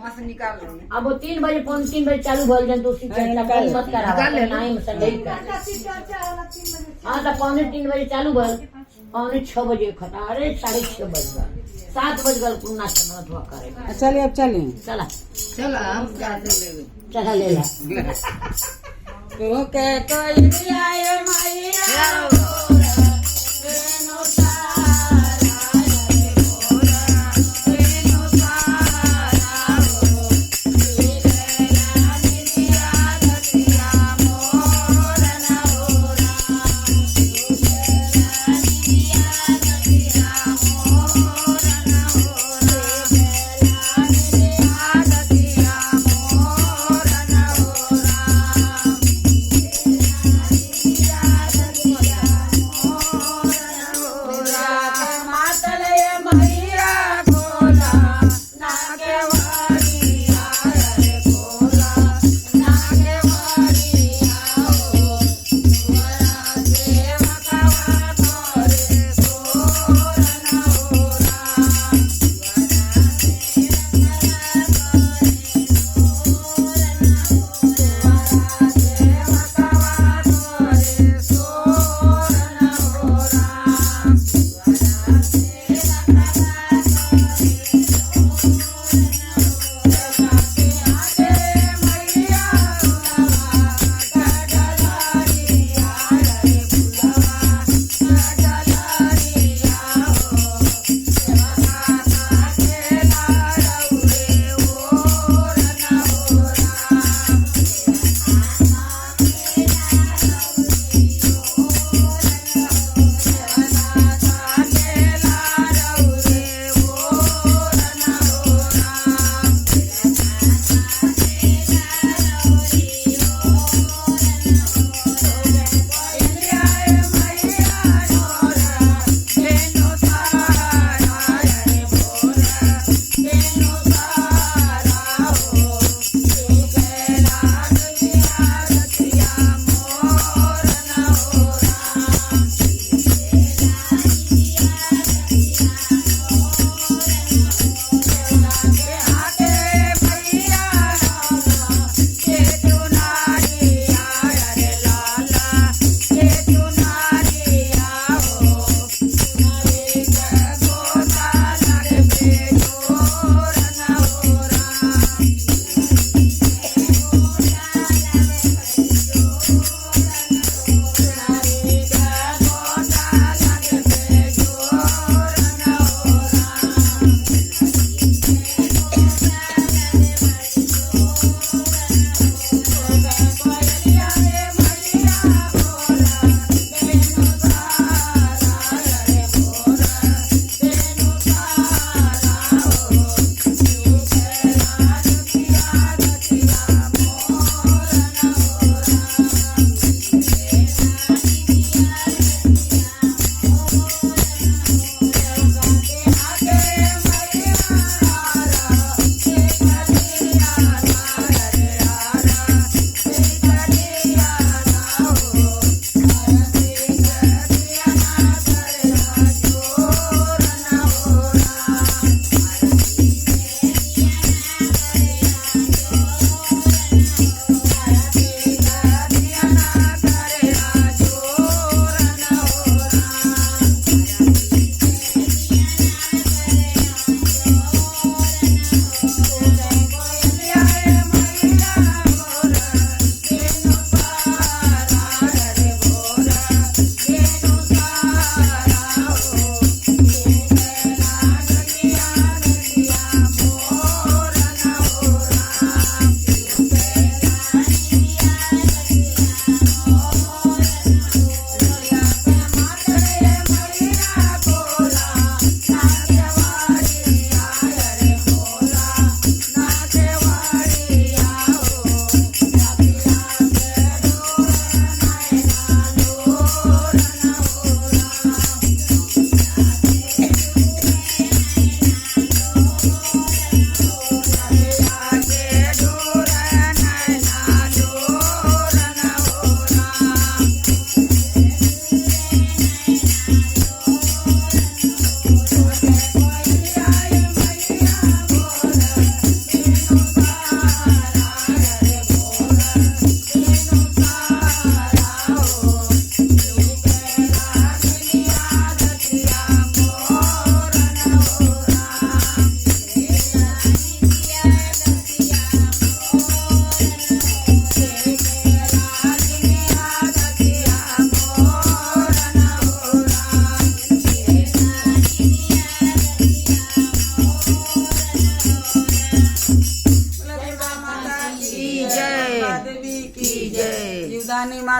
अब वो 3 बजे 3 बजे चालू भल जन तो उसी मत करा नहीं संदेह कर हाँ तो 2:45 बजे चालू भल 5:45 बजे खत्म अरे 6:30 बज गए 7 बज गए पुन्ना समझ हुआ करे चलिए अब चलें चला चला चला ले ला तो के कोई आए मैया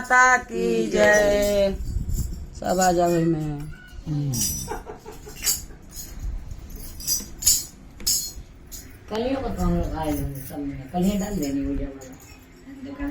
माता की जय। सब आ जाओ में कलियों का काम लगाए सब में कलियां डाल देनी हो जाएगा